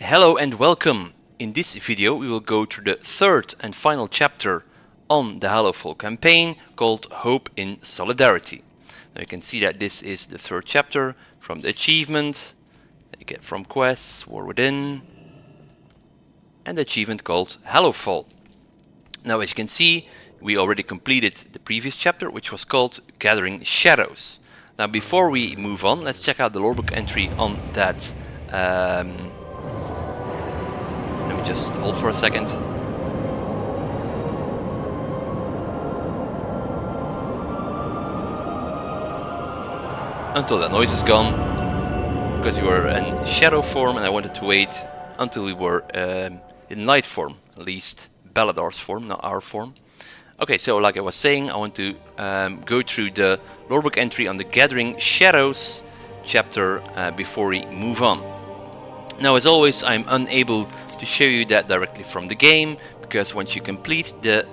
Hello and welcome! In this video we will go through the third and final chapter on the Hallowfall campaign called Hope in Solidarity. Now you can see that this is the third chapter from the achievement that you get from quests, War Within, and the achievement called Hallowfall. Now as you can see, we already completed the previous chapter, which was called Gathering Shadows. Now before we move on, let's check out the lorebook entry on that. Let me just hold for a second. Until that noise is gone, because you were in shadow form and I wanted to wait until we were in light form, at least Baladar's form, not our form. Okay, so like I was saying, I want to go through the lorebook entry on the Gathering Shadows chapter before we move on. Now as always, I'm unable to show you that directly from the game, because once you complete the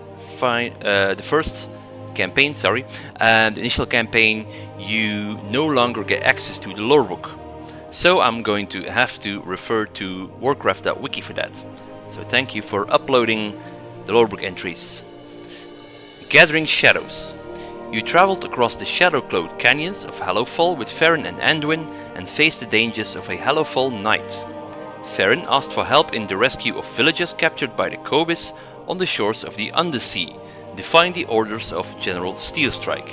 first campaign, the initial campaign, you no longer get access to the lorebook. So I'm going to have to refer to warcraft.wiki for that. So thank you for uploading the lorebook entries. Gathering Shadows. You traveled across the shadow-cloaked canyons of Hallowfall with Farron and Anduin and faced the dangers of a Hallowfall night. Farron asked for help in the rescue of villagers captured by the Kobis on the shores of the Undersea, defying the orders of General Steelstrike.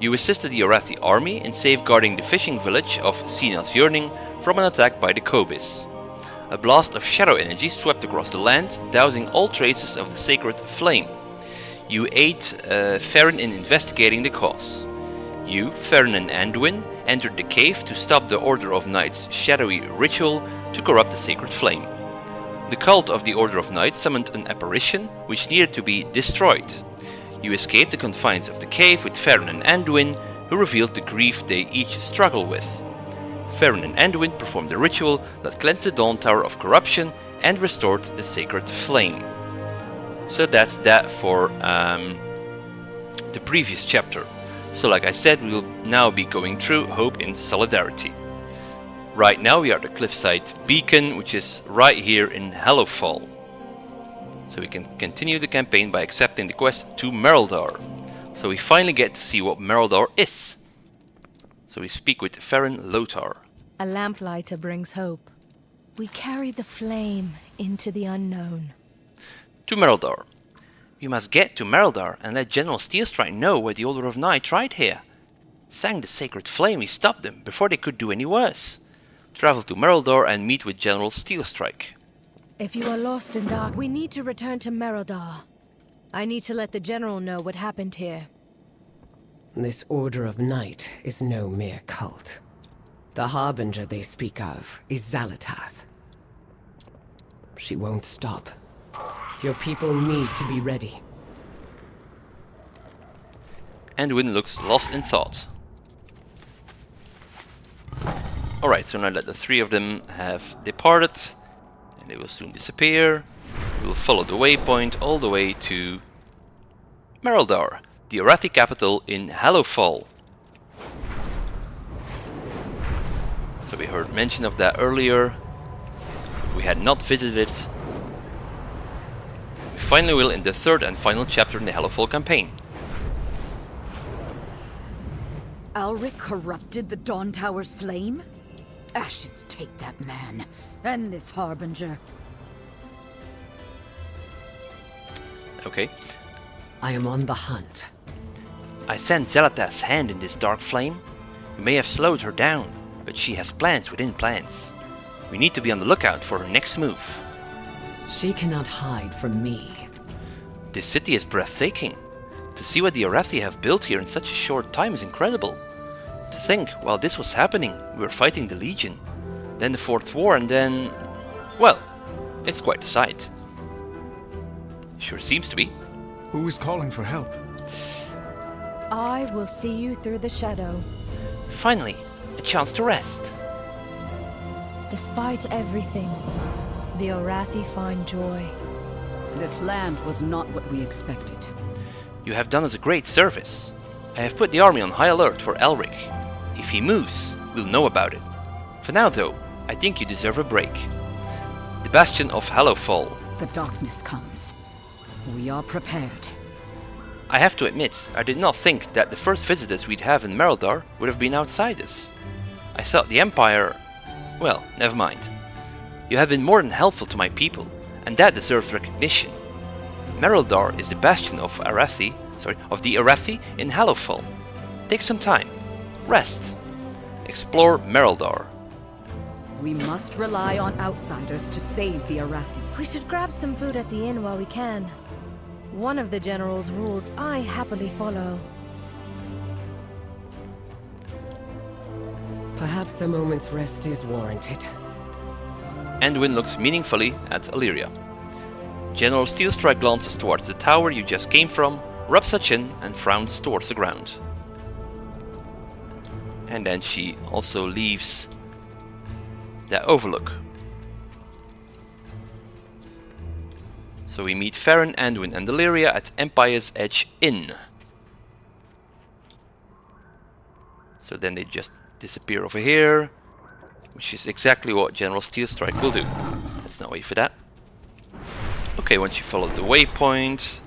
You assisted the Arathi army in safeguarding the fishing village of Sinel's Yearning from an attack by the Kobis. A blast of shadow energy swept across the land, dousing all traces of the sacred flame. You aid Farron in investigating the cause. You, Farron and Anduin, entered the cave to stop the Order of Knights' shadowy ritual to corrupt the sacred flame. The cult of the Order of Knights summoned an apparition which needed to be destroyed. You escaped the confines of the cave with Farron and Anduin, who revealed the grief they each struggle with. Farron and Anduin performed a ritual that cleansed the Dawn Tower of corruption and restored the sacred flame. So that's that for the previous chapter. So like I said, we will now be going through Hope in Solidarity. Right now we are at the cliffside beacon, which is right here in Hallowfall. So we can continue the campaign by accepting the quest to Merildar. So we finally get to see what Merildar is. So we speak with Farron Lothar. A lamplighter brings hope. We carry the flame into the unknown. To Merildar. We must get to Merildar and let General Steelstrike know where the Order of Night tried here. Thank the sacred flame we stopped them before they could do any worse. Travel to Merildar and meet with General Steelstrike. If you are lost in dark, we need to return to Merildar. I need to let the General know what happened here. This Order of Night is no mere cult. The Harbinger they speak of is Xalatath. She won't stop. Your people need to be ready. Anduin looks lost in thought. Alright, so now that the three of them have departed, and they will soon disappear, we will follow the waypoint all the way to Merildar, the Arathi capital in Hallowfall. So we heard mention of that earlier. We had not visited it. We finally will in the third and final chapter in the Hallowfall campaign. Alric corrupted the Dawn Tower's flame? Ashes take that man, and this Harbinger. Okay. I am on the hunt. I sense Xalatath's hand in this dark flame. We may have slowed her down, but she has plans within plans. We need to be on the lookout for her next move. She cannot hide from me. This city is breathtaking. To see what the Arathi have built here in such a short time is incredible. To think, while this was happening, we were fighting the Legion, then the Fourth War, and then... well, it's quite a sight. Sure seems to be. Who is calling for help? I will see you through the shadow. Finally, a chance to rest. Despite everything, the Arathi find joy. This land was not what we expected. You have done us a great service. I have put the army on high alert for Elric. If he moves, we'll know about it. For now though, I think you deserve a break. the bastion of Hallowfall. The darkness comes. We are prepared. I have to admit, I did not think that the first visitors we'd have in Mereldar would have been outsiders. I thought the Empire... well, never mind. You have been more than helpful to my people, and that deserves recognition. Mereldar is the bastion of the Arathi in Hallowfall. Take some time. Rest. Explore Mereldar. We must rely on outsiders to save the Arathi. We should grab some food at the inn while we can. One of the general's rules I happily follow. Perhaps a moment's rest is warranted. Anduin looks meaningfully at Illyria. General Steelstrike glances towards the tower you just came from, rubs her chin and frowns towards the ground. And then she also leaves the overlook. So we meet Farron, Anduin and Illyria at Empire's Edge Inn. So then they just disappear over here, which is exactly what General Steelstrike will do. Let's not wait for that. Okay, once you follow the waypoint,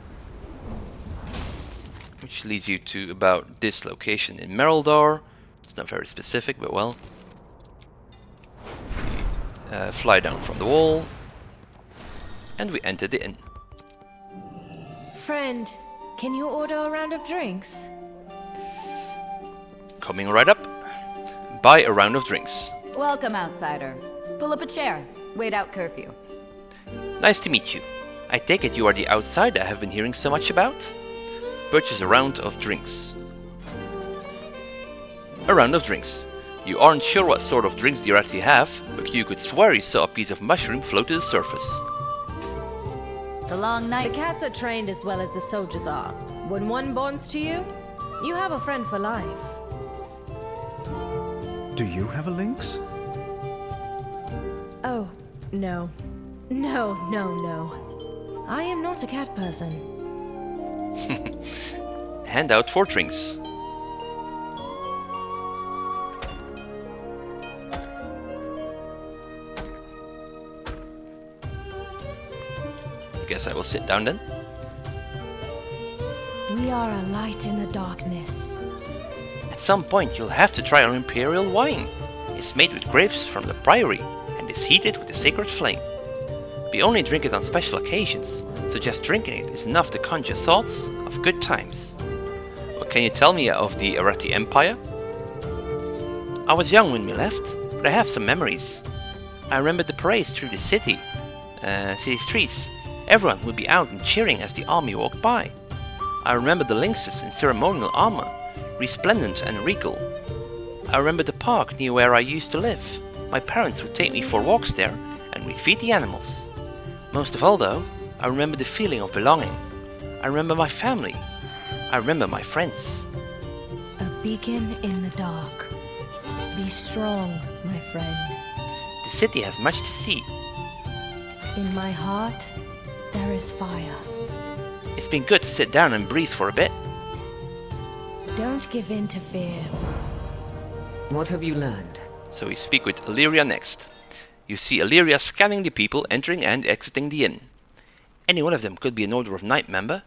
which leads you to about this location in Mereldar. It's not very specific, but well. Fly down from the wall, and we enter the inn. Friend, can you order a round of drinks? Coming right up. Buy a round of drinks. Welcome, outsider. Pull up a chair. Wait out curfew. Nice to meet you. I take it you are the outsider I have been hearing so much about? Purchase a round of drinks. A round of drinks. You aren't sure what sort of drinks the Arathi have, but you could swear you saw a piece of mushroom float to the surface. The long The night. cats are trained as well as the soldiers are. When one bonds to you, you have a friend for life. Do you have a lynx? Oh, no. No. I am not a cat person. Hand out 4 drinks. Guess I will sit down then. We are a light in the darkness. At some point you'll have to try our imperial wine. It's made with grapes from the priory and is heated with the sacred flame. We only drink it on special occasions, so just drinking it is enough to conjure thoughts of good times. What can you tell me of the Arathi Empire? I was young when we left, but I have some memories. I remember the parades through the city streets. Everyone would be out and cheering as the army walked by. I remember the lynxes in ceremonial armor, resplendent and regal. I remember the park near where I used to live. My parents would take me for walks there, and we'd feed the animals. Most of all though, I remember the feeling of belonging. I remember my family. I remember my friends. A beacon in the dark. Be strong, my friend. The city has much to see. In my heart, there is fire. It's been good to sit down and breathe for a bit. Don't give in to fear. What have you learned? So we speak with Illyria next. You see Illyria scanning the people entering and exiting the inn. Any one of them could be an Order of Night member.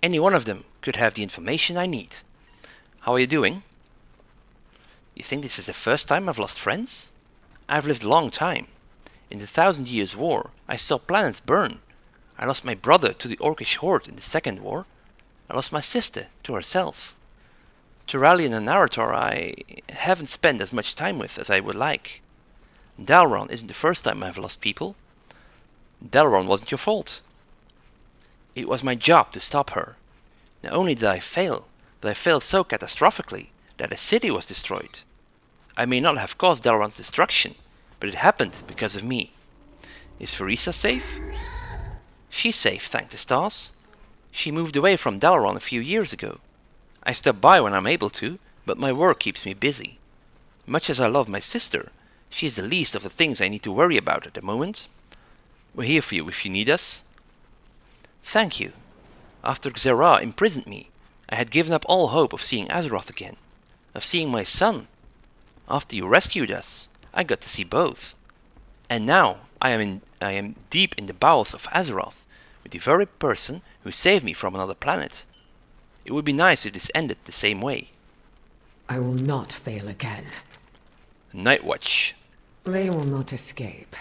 Any one of them could have the information I need. How are you doing? You think this is the first time I've lost friends? I've lived a long time. In the 1,000 Years' War, I saw planets burn. I lost my brother to the Orcish horde in the Second War. I lost my sister to herself. Turalian and Narator I haven't spent as much time with as I would like. Dalron isn't the first time I've lost people. Dalron wasn't your fault. It was my job to stop her. Not only did I fail, but I failed so catastrophically that a city was destroyed. I may not have caused Dalron's destruction, but it happened because of me. Is Farisa safe? She's safe, thank the stars. She moved away from Dalron a few years ago. I stop by when I'm able to, but my work keeps me busy. Much as I love my sister, she is the least of the things I need to worry about at the moment. We're here for you if you need us. Thank you. After Xerah imprisoned me, I had given up all hope of seeing Azeroth again, of seeing my son. After you rescued us, I got to see both. And now I am I am deep in the bowels of Azeroth, with the very person who saved me from another planet. It would be nice if this ended the same way. I will not fail again. Night Watch. They will not escape.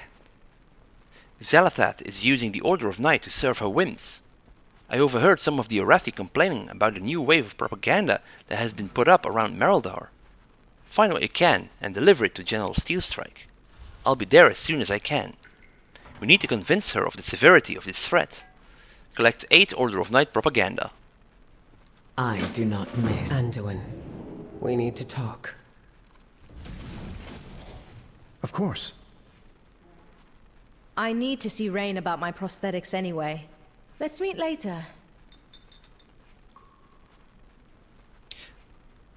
Xalathath is using the Order of Night to serve her whims. I overheard some of the Arathi complaining about the new wave of propaganda that has been put up around Mereldar. Find what you can and deliver it to General Steelstrike. I'll be there as soon as I can. We need to convince her of the severity of this threat. Collect 8 Order of Night propaganda. I do not miss. Anduin, we need to talk. Of course. I need to see Rain about my prosthetics anyway. Let's meet later.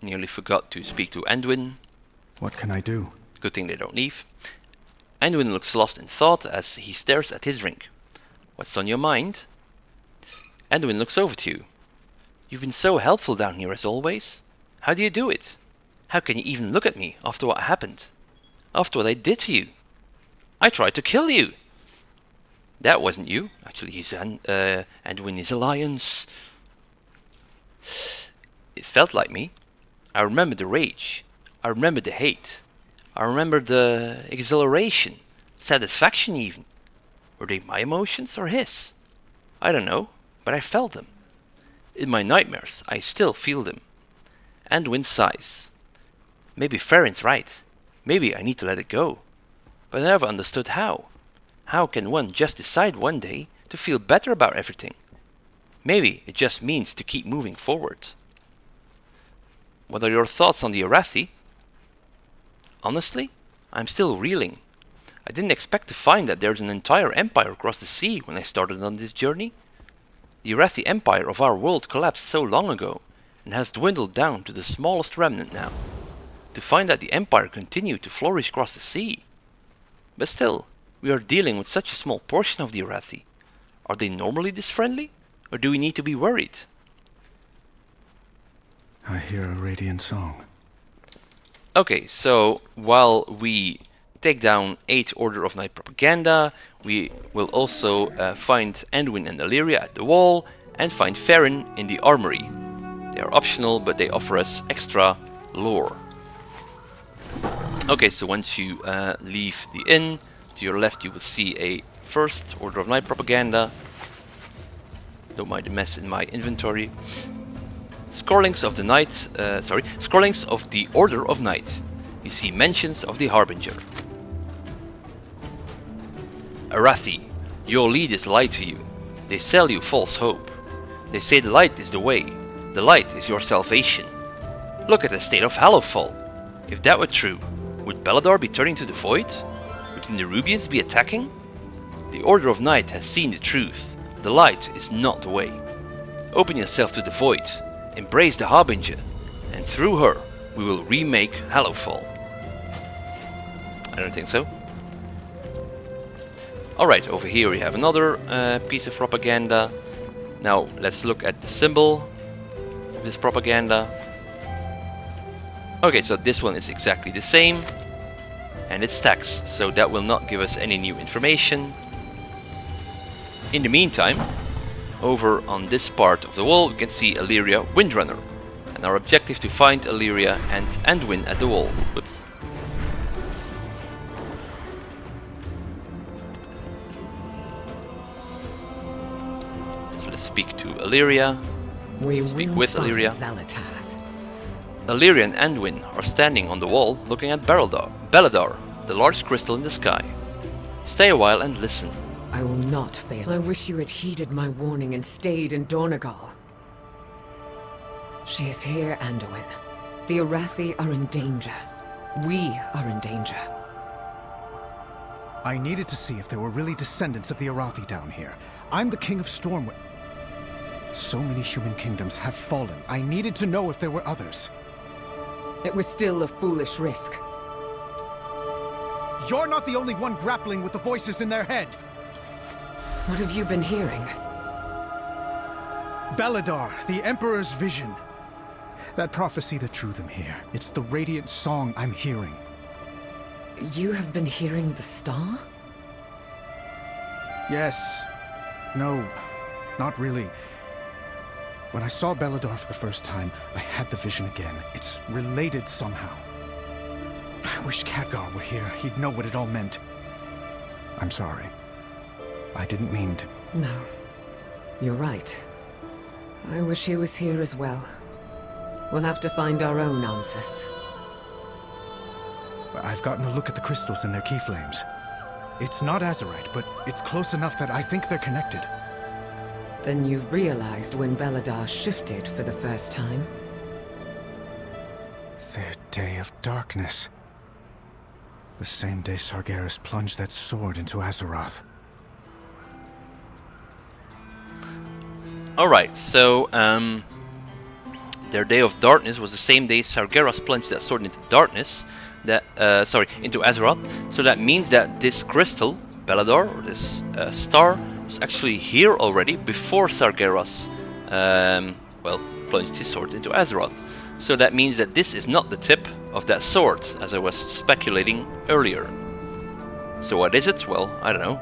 Nearly forgot to speak to Anduin. What can I do? Good thing they don't leave. Anduin looks lost in thought as he stares at his drink. What's on your mind? Anduin looks over to you. You've been so helpful down here as always. How do you do it? How can you even look at me after what happened? After what I did to you? I tried to kill you! That wasn't you. Actually, Anduin is alliance. It felt like me. I remember the rage. I remember the hate. I remember the exhilaration, satisfaction even. Were they my emotions or his? I don't know, but I felt them. In my nightmares, I still feel them. Anduin sighs. Maybe Farron's right. Maybe I need to let it go. But I never understood how. How can one just decide one day to feel better about everything? Maybe it just means to keep moving forward. What are your thoughts on the Arathi? Honestly, I'm still reeling. I didn't expect to find that there's an entire empire across the sea when I started on this journey. The Arathi Empire of our world collapsed so long ago and has dwindled down to the smallest remnant now. To find that the empire continued to flourish across the sea. But still, we are dealing with such a small portion of the Arathi. Are they normally this friendly? Or do we need to be worried? I hear a radiant song. Okay, so while we take down 8 Order of Night propaganda, we will also find Anduin and Illyria at the wall, and find Farron in the armory. They are optional, but they offer us extra lore. Okay, so once you leave the inn, to your left you will see a first Order of Night propaganda. Don't mind the mess in my inventory. Scrollings of the night, scrollings of the Order of Night. You see mentions of the Harbinger. Arathi, your leaders lie to you. They sell you false hope. They say the light is the way. The light is your salvation. Look at the state of Hallowfall. If that were true, would Beledar be turning to the Void? Would the Nerubians be attacking? The Order of Night has seen the truth. The light is not the way. Open yourself to the Void. Embrace the Harbinger, and through her we will remake Hallowfall. I don't think so. Alright, over here we have another piece of propaganda. Now let's look at the symbol of this propaganda. Okay, so this one is exactly the same, and it stacks, so that will not give us any new information. In the meantime, over on this part of the wall we can see Illyria Windrunner, and our objective to find Illyria and Anduin at the wall. Whoops. So let's speak to Illyria. We Speak will with find Illyria. Xalatath. Illyria and Anduin are standing on the wall looking at Beledar, the large crystal in the sky. Stay a while and listen. I will not fail. I wish you had heeded my warning and stayed in Dornegal. She is here, Anduin. The Arathi are in danger. We are in danger. I needed to see if there were really descendants of the Arathi down here. I'm the King of Stormwind. So many human kingdoms have fallen. I needed to know if there were others. It was still a foolish risk. You're not the only one grappling with the voices in their head. What have you been hearing? Beledar, the Emperor's vision. That prophecy that drew them here. It's the radiant song I'm hearing. You have been hearing the star? Yes. No, not really. When I saw Belladar for the first time, I had the vision again. It's related somehow. I wish Khadgar were here. He'd know what it all meant. I'm sorry. I didn't mean to... No. You're right. I wish he was here as well. We'll have to find our own answers. I've gotten a look at the crystals and their key flames. It's not Azerite, but it's close enough that I think they're connected. Then you've realized when Belladar shifted for the first time? Their day of darkness. The same day Sargeras plunged that sword into Azeroth. Alright, so, their day of darkness was the same day Sargeras plunged that sword into darkness. Into Azeroth. So that means that this crystal, Belladar, or this star, was actually here already before Sargeras, plunged his sword into Azeroth. So that means that this is not the tip of that sword, as I was speculating earlier. So what is it? Well, I don't know.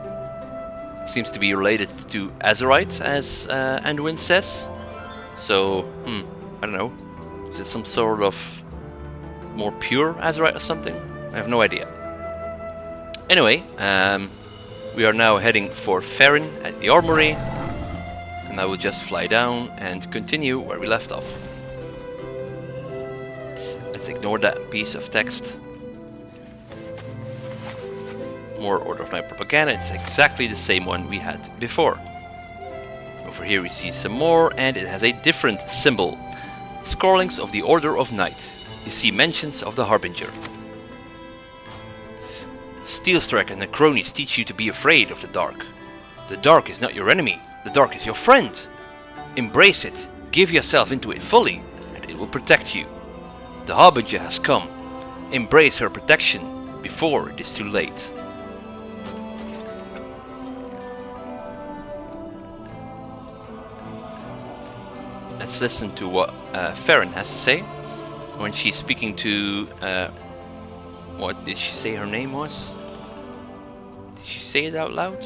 Seems to be related to Azerite, as Anduin says. So, I don't know. Is it some sort of more pure Azerite or something? I have no idea. Anyway, we are now heading for Farron at the armory, and I will just fly down and continue where we left off. Let's ignore that piece of text. More Order of Night propaganda. It's exactly the same one we had before. Over here we see some more, and it has a different symbol. Scrawlings of the Order of Night. You see mentions of the Harbinger. Steelstrike and the cronies teach you to be afraid of the dark. The dark is not your enemy, the dark is your friend. Embrace it, give yourself into it fully, and it will protect you. The Harbinger has come. Embrace her protection before it is too late. Let's listen to what Farron has to say when she's speaking to what did she say her name was? Did she say it out loud?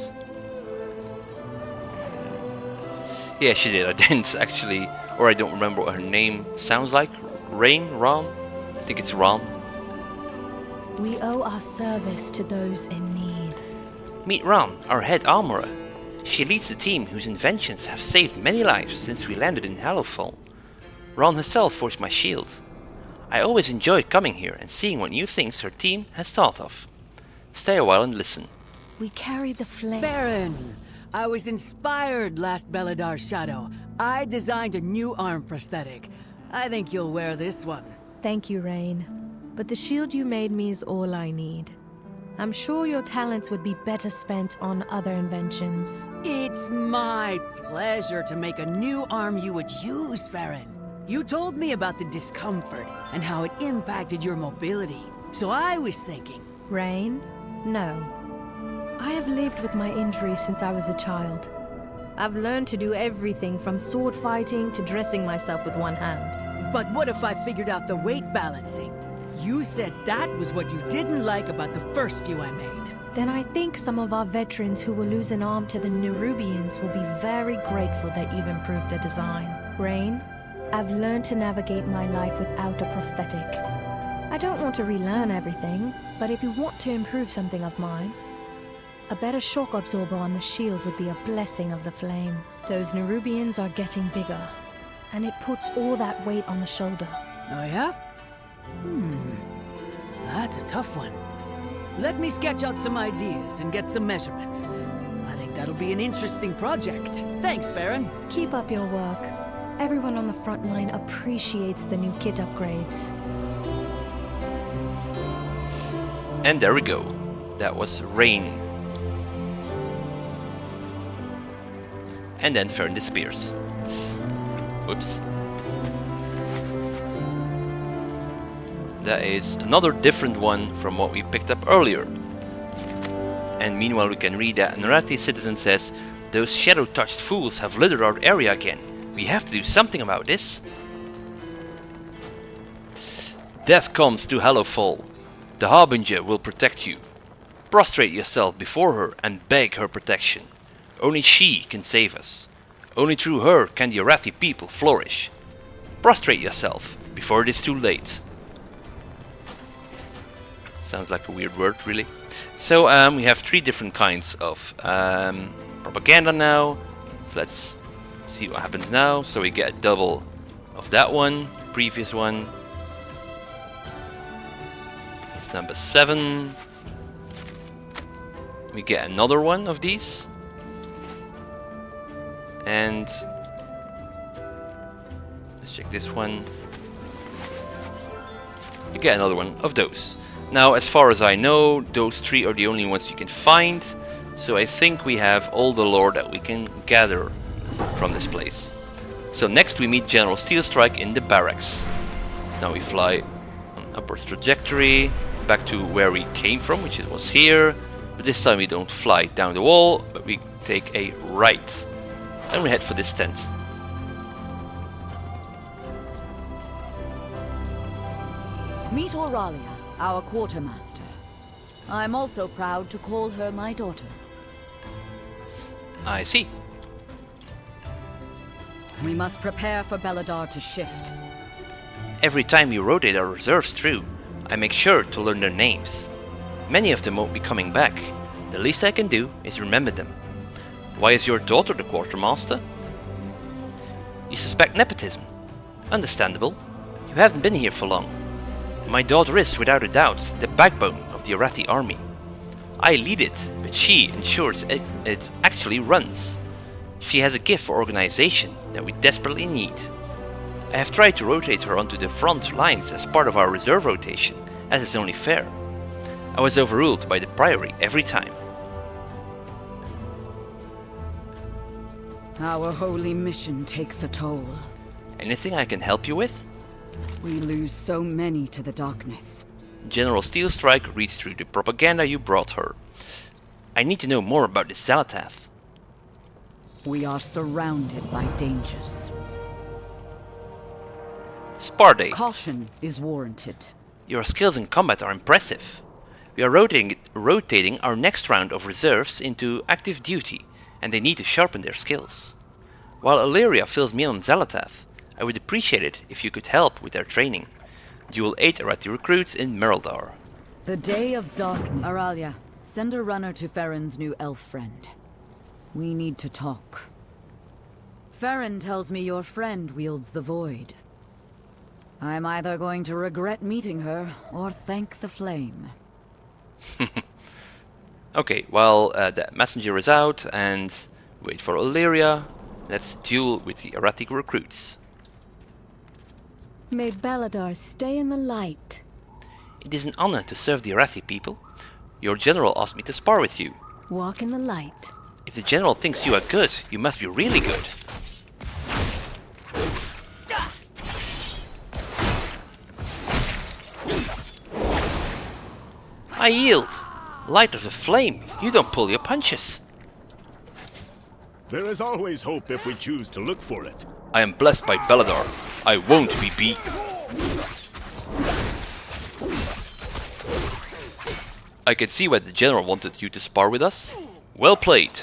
Yeah, she did. I didn't actually, or I don't remember what her name sounds like. Ram? I think it's Ram. We owe our service to those in need. Meet Ram, our head armorer. She leads the team whose inventions have saved many lives since we landed in Hallowfall. Ran herself forged my shield. I always enjoyed coming here and seeing what new things her team has thought of. Stay a while and listen. We carry the flame. Baron! I was inspired last Belladar's shadow. I designed a new arm prosthetic. I think you'll wear this one. Thank you, Rain. But the shield you made me is all I need. I'm sure your talents would be better spent on other inventions. It's my pleasure to make a new arm you would use, Farron. You told me about the discomfort and how it impacted your mobility. So I was thinking... Rain? No. I have lived with my injury since I was a child. I've learned to do everything from sword fighting to dressing myself with one hand. But what if I figured out the weight balancing? You said that was what you didn't like about the first few I made. Then I think some of our veterans who will lose an arm to the Nerubians will be very grateful that you've improved the design. Rain, I've learned to navigate my life without a prosthetic. I don't want to relearn everything, but if you want to improve something of mine, a better shock absorber on the shield would be a blessing of the flame. Those Nerubians are getting bigger, and it puts all that weight on the shoulder. Oh yeah? That's a tough one. Let me sketch out some ideas and get some measurements. I think that'll be an interesting project. Thanks, Farron. Keep up your work. Everyone on the front line appreciates the new kit upgrades. And there we go. That was Rain. And then Farron disappears. Whoops. That is another different one from what we picked up earlier. And meanwhile we can read that Narati citizen says, "Those shadow-touched fools have littered our area again. We have to do something about this." Death comes to Hallowfall. The Harbinger will protect you. Prostrate yourself before her and beg her protection. Only she can save us. Only through her can the Arathi people flourish. Prostrate yourself before it is too late. Sounds like a weird word, really. So we have 3 different kinds of propaganda now. So let's see what happens now. So we get a double of that one, previous one. It's number 7. We get another one of these. And let's check this one. You get another one of those. Now, as far as I know, those 3 are the only ones you can find. So I think we have all the lore that we can gather from this place. So next we meet General Steelstrike in the barracks. Now we fly on upwards trajectory back to where we came from, which was here. But this time we don't fly down the wall, but we take a right. And we head for this tent. Meet Auralia, our quartermaster. I'm also proud to call her my daughter. I see. We must prepare for Belladar to shift. Every time we rotate our reserves through, I make sure to learn their names. Many of them won't be coming back. The least I can do is remember them. Why is your daughter the quartermaster? You suspect nepotism. Understandable. You haven't been here for long. My daughter is, without a doubt, the backbone of the Arathi army. I lead it, but she ensures it actually runs. She has a gift for organization that we desperately need. I have tried to rotate her onto the front lines as part of our reserve rotation, as is only fair. I was overruled by the Priory every time. Our holy mission takes a toll. Anything I can help you with? We lose so many to the darkness. General Steelstrike reads through the propaganda you brought her. I need to know more about this Zalatath. We are surrounded by dangers. Sparde, Caution is warranted. your skills in combat are impressive. We are rotating our next round of reserves into active duty, and they need to sharpen their skills. While Illyria fills me in on Zalatath, I would appreciate it if you could help with their training. You will aid Arathi recruits in Mereldar. The day of darkness. Auralia, send a runner to Farron's new elf friend. We need to talk. Farron tells me your friend wields the void. I'm either going to regret meeting her, or thank the flame. Okay, well, the messenger is out, and wait for Illyria. Let's duel with the Arathi recruits. May Belladar stay in the light. It is an honor to serve the Arathi people. Your general asked me to spar with you. Walk in the light. If the general thinks you are good, you must be really good. I yield. Light of the flame, you don't pull your punches. There is always hope if we choose to look for it. I am blessed by Belladar. I won't be beaten. I can see why the general wanted you to spar with us. Well played.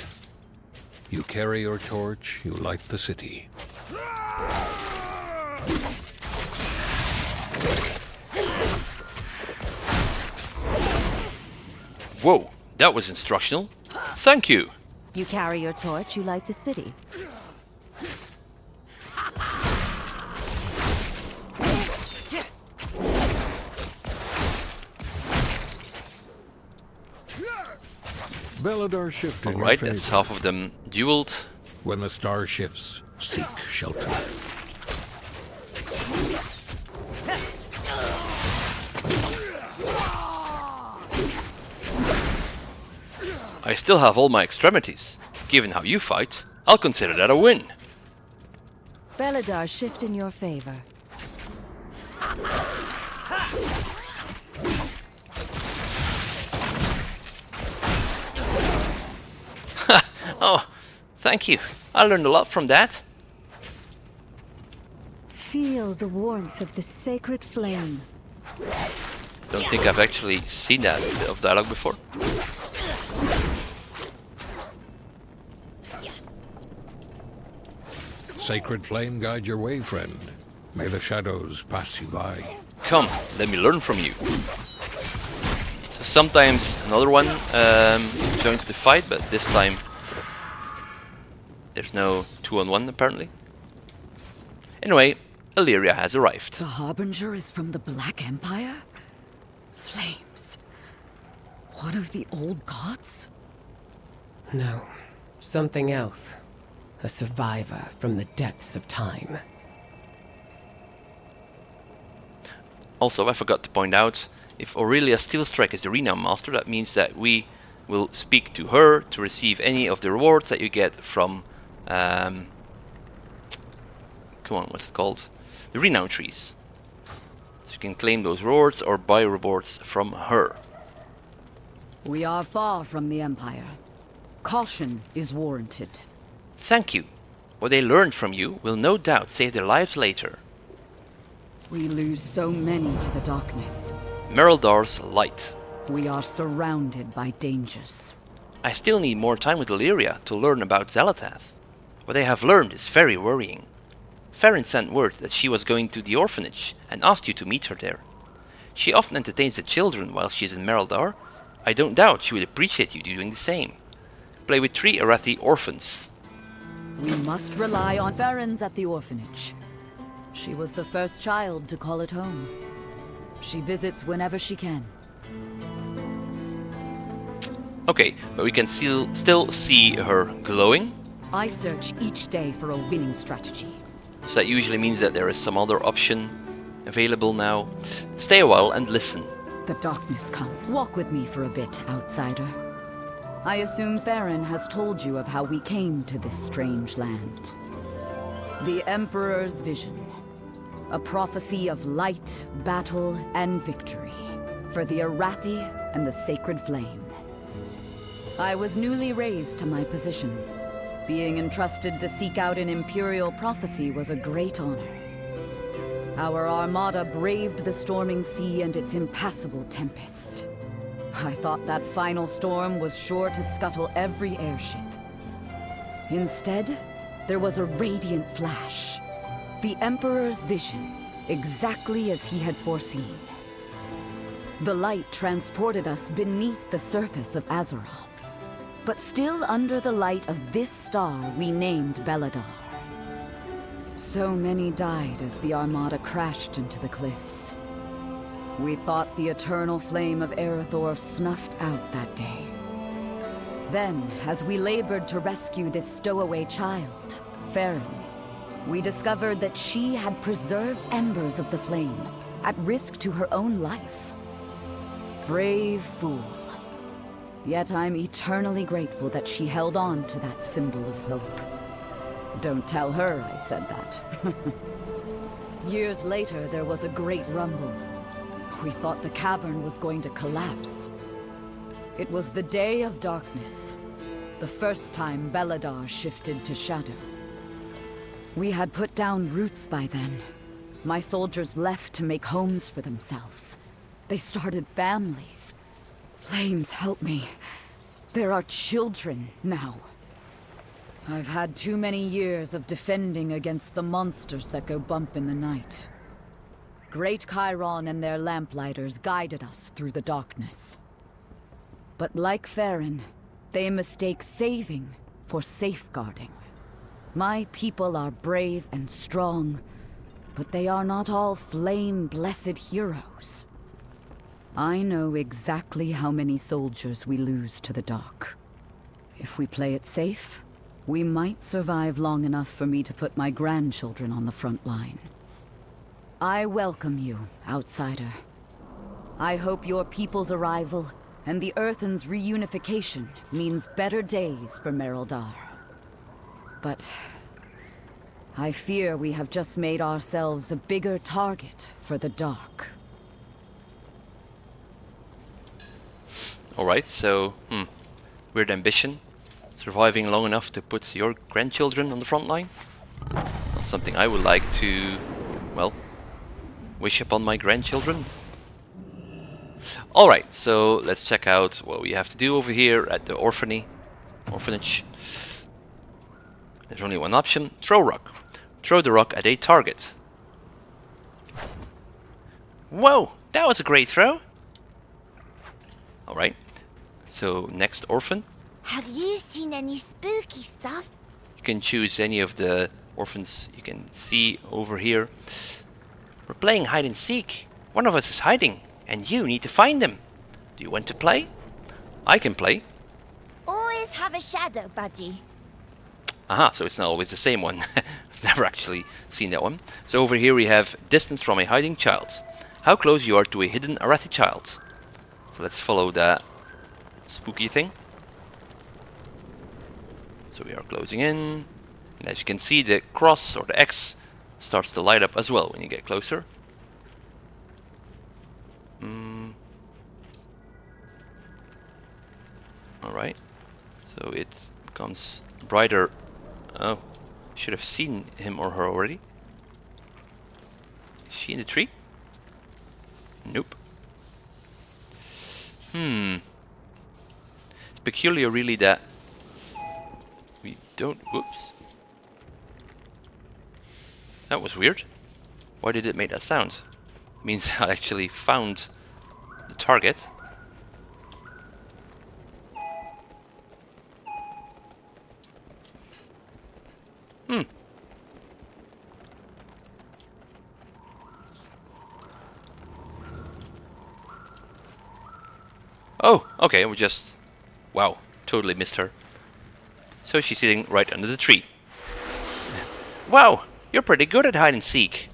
You carry your torch, you light the city. Whoa, that was instructional. Thank you. You carry your torch, you light the city. Belladar shift in your Alright, favor. that's half of them dueled. When the star shifts, seek shelter. I still have all my extremities. Given how you fight, I'll consider that a win. Belladar shift in your favor. Oh, thank you. I learned a lot from that. Feel the warmth of the sacred flame. Don't think I've actually seen that bit of dialogue before. Sacred flame guide your way, friend. May the shadows pass you by. Come, let me learn from you. So sometimes another one joins the fight, but this time there's no 2-on-1 apparently. Anyway, Illyria has arrived. The Harbinger is from the Black Empire? Flames. One of the old gods? No, something else. A survivor from the depths of time. Also, I forgot to point out, if Aurelia Steelstrike is the Renown Master, that means that we will speak to her to receive any of the rewards that you get from come on, what's it called? The Renown Trees. So you can claim those rewards or buy rewards from her. We are far from the Empire. Caution is warranted. Thank you. What they learned from you will no doubt save their lives later. We lose so many to the darkness. Mereldar's light. We are surrounded by dangers. I still need more time with Illyria to learn about Xalatath. What they have learned is very worrying. Farron sent word that she was going to the orphanage and asked you to meet her there. She often entertains the children while she is in Mereldar. I don't doubt she would appreciate you doing the same. Play with 3 Arathi orphans. We must rely on Farron's at the orphanage. She was the first child to call it home. She visits whenever she can. Okay, but we can still see her glowing. I search each day for a winning strategy. So that usually means that there is some other option available now. Stay a while and listen. The darkness comes. Walk with me for a bit, outsider. I assume Farron has told you of how we came to this strange land. The Emperor's vision. A prophecy of light, battle, and victory. For the Arathi and the Sacred Flame. I was newly raised to my position. Being entrusted to seek out an Imperial prophecy was a great honor. Our armada braved the storming sea and its impassable tempest. I thought that final storm was sure to scuttle every airship. Instead, there was a radiant flash. The Emperor's vision, exactly as he had foreseen. The light transported us beneath the surface of Azeroth. But still under the light of this star we named Belladar. So many died as the Armada crashed into the cliffs. We thought the eternal flame of Erethdor snuffed out that day. Then, as we labored to rescue this stowaway child, Farron, we discovered that she had preserved embers of the flame, at risk to her own life. Brave fool. Yet I'm eternally grateful that she held on to that symbol of hope. Don't tell her I said that. Years later, there was a great rumble. We thought the cavern was going to collapse. It was the Day of Darkness. The first time Belladar shifted to shadow. We had put down roots by then. My soldiers left to make homes for themselves. They started families. Flames, help me. There are children now. I've had too many years of defending against the monsters that go bump in the night. Great Chiron and their lamplighters guided us through the darkness. But like Farron, they mistake saving for safeguarding. My people are brave and strong, but they are not all flame-blessed heroes. I know exactly how many soldiers we lose to the dark. If we play it safe, we might survive long enough for me to put my grandchildren on the front line. I welcome you, outsider. I hope your people's arrival and the Earthen's reunification means better days for Mereldar. But I fear we have just made ourselves a bigger target for the dark. Alright, so, weird ambition. Surviving long enough to put your grandchildren on the front line? That's something I would like to, well, wish upon my grandchildren. Alright, so let's check out what we have to do over here at the orphanage. There's only one option, throw rock. Throw the rock at a target. Whoa, that was a great throw. Alright, so next orphan. Have you seen any spooky stuff? You can choose any of the orphans you can see over here. We're playing hide and seek. One of us is hiding, and you need to find them. Do you want to play? I can play. Always have a shadow buddy. Aha, so it's not always the same one. I've never actually seen that one. So over here we have distance from a hiding child. How close you are to a hidden Arathi child. So let's follow that spooky thing. So we are closing in. And as you can see, the cross or the X starts to light up as well when you get closer. Alright. So it becomes brighter. Oh, should have seen him or her already. Is she in the tree? Nope. It's peculiar really that we don't... Whoops. That was weird. Why did it make that sound? It means I actually found the target. Oh, okay, we just... Wow, totally missed her. So she's sitting right under the tree. Wow, you're pretty good at hide and seek.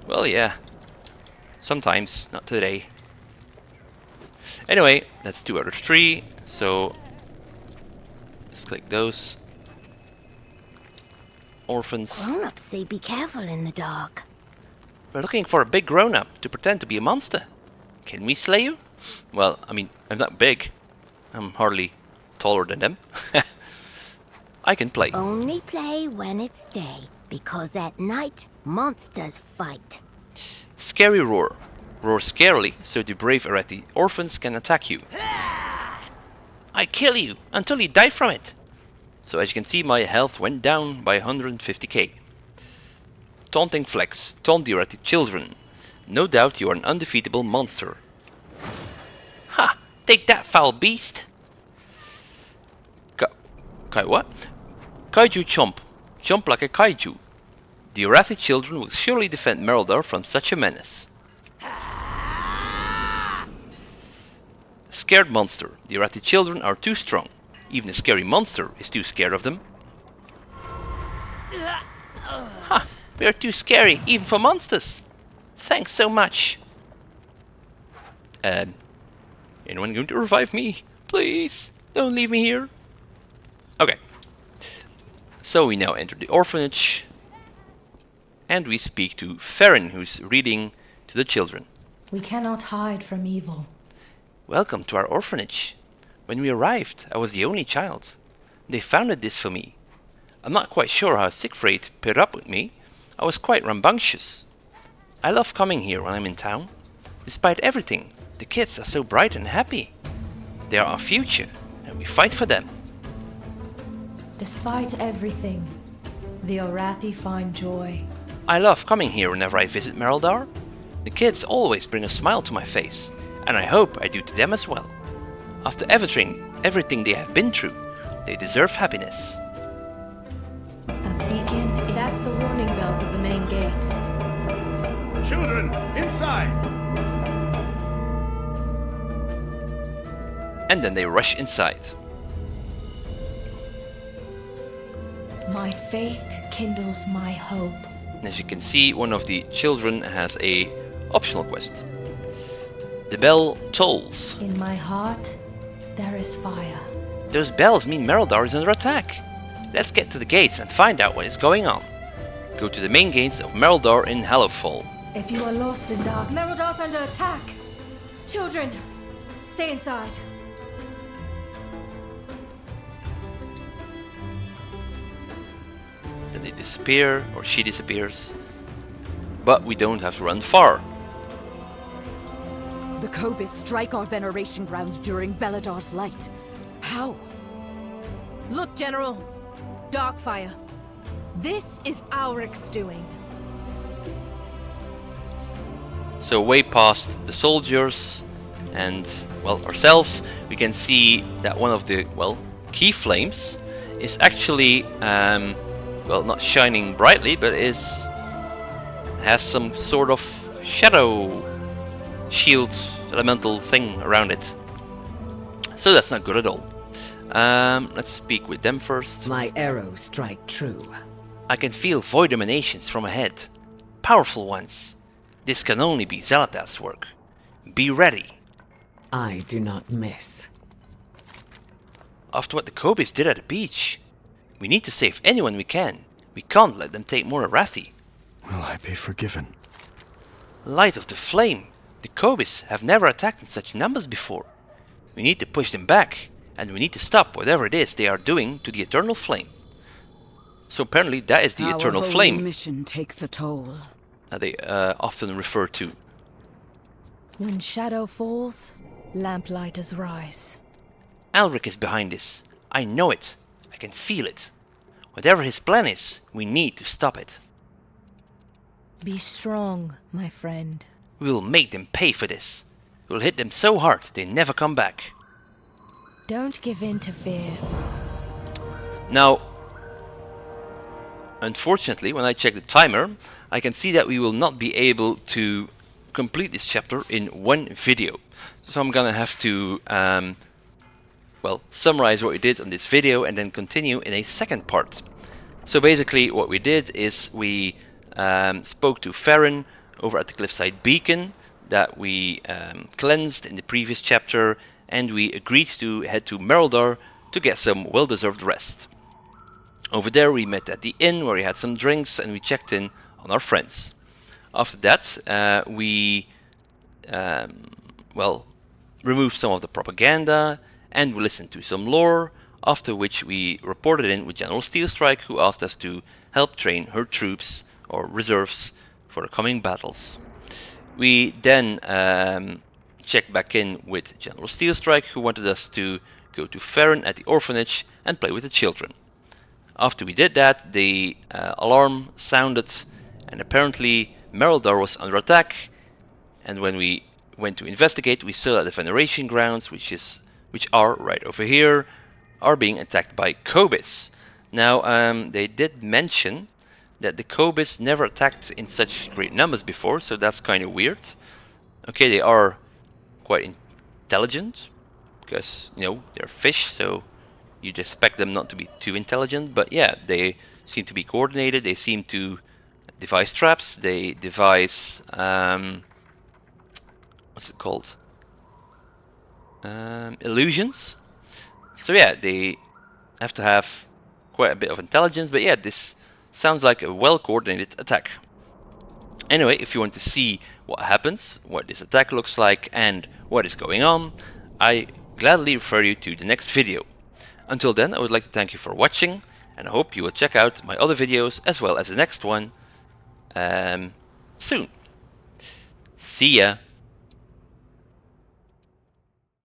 Well, yeah. Sometimes, not today. Anyway, that's 2 out of 3, so... Let's click those. Orphans. Grown-ups say be careful in the dark. We're looking for a big grown-up to pretend to be a monster. Can we slay you? Well, I mean, I'm not big. I'm hardly taller than them. I can play. Only play when it's day, because at night, monsters fight. Scary roar. Roar scarily, so the brave Arathi orphans can attack you. I kill you until you die from it. So as you can see, my health went down by 150k. Taunting flex. Taunt the Arathi children. No doubt you are an undefeatable monster. Ha! Take that, foul beast! What? Kaiju chomp. Chomp like a kaiju. The Arathi children will surely defend Mereldar from such a menace. Scared monster. The Arathi children are too strong. Even a scary monster is too scared of them. Ha! We are too scary, even for monsters. Thanks so much. Anyone going to revive me? Please, don't leave me here. Okay. So we now enter the orphanage. And we speak to Farron, who's reading to the children. We cannot hide from evil. Welcome to our orphanage. When we arrived, I was the only child. They founded this for me. I'm not quite sure how Siegfried put up with me. I was quite rambunctious. I love coming here when I'm in town. Despite everything, the kids are so bright and happy. They are our future, and we fight for them. Despite everything, the Arathi find joy. I love coming here whenever I visit Mereldar. The kids always bring a smile to my face, and I hope I do to them as well. After everything they have been through, they deserve happiness. A beacon? That's the warning bells of the main gate. Children, inside! And then they rush inside. My faith kindles my hope. And as you can see, one of the children has a optional quest. The bell tolls. In my heart, there is fire. Those bells mean Mereldar is under attack. Let's get to the gates and find out what is going on. Go to the main gates of Mereldar in Hallowfall. If you are lost in dark, Mereldar's under attack. Children, stay inside. Then they disappear, or she disappears. But we don't have to run far. The Kobis strike our veneration grounds during Beladar's light. How? Look, General. Darkfire. This is Auric's doing. So way past the soldiers and, well, ourselves, we can see that one of the, well, key flames is actually, well, not shining brightly, but has some sort of shadow shield elemental thing around it. So that's not good at all. Let's speak with them first. My arrows strike true. I can feel void emanations from ahead. Powerful ones. This can only be Xalatath's work. Be ready. I do not miss. After what the Kobis did at the beach, we need to save anyone we can. We can't let them take more Arathi. Will I be forgiven? Light of the Flame. The Kobis have never attacked in such numbers before. We need to push them back, and we need to stop whatever it is they are doing to the Eternal Flame. So apparently that is the Eternal Our holy Flame mission takes a toll. that they often refer to. When shadow falls, lamplighters rise. Alric is behind this. I know it. I can feel it. Whatever his plan is, we need to stop it. Be strong, my friend. We will make them pay for this. We will hit them so hard they never come back. Don't give in to fear. Now, unfortunately, when I check the timer, I can see that we will not be able to complete this chapter in one video. So I'm gonna have to, well, summarize what we did on this video and then continue in a second part. So basically what we did is we spoke to Farron over at the Cliffside Beacon that we cleansed in the previous chapter, and we agreed to head to Mereldar to get some well-deserved rest. Over there we met at the inn where we had some drinks and we checked in on our friends. After that we well, removed some of the propaganda and we listened to some lore, after which we reported in with General Steelstrike, who asked us to help train her troops or reserves for the coming battles. We then checked back in with General Steelstrike, who wanted us to go to Farron at the orphanage and play with the children. After we did that, the alarm sounded and apparently Mereldar was under attack, and when we went to investigate, we saw that the Veneration grounds, which are right over here, are being attacked by Kobis. Now they did mention that the Kobis never attacked in such great numbers before, so that's kind of weird. Okay, they are quite intelligent, because, you know, they're fish, so you'd expect them not to be too intelligent, but yeah, they seem to be coordinated, they seem to devise traps, they devise, what's it called? Illusions. So yeah, they have to have quite a bit of intelligence, but yeah, this sounds like a well-coordinated attack. Anyway, if you want to see what happens, what this attack looks like, and what is going on, I gladly refer you to the next video. Until then, I would like to thank you for watching, and I hope you will check out my other videos as well as the next one soon. See ya!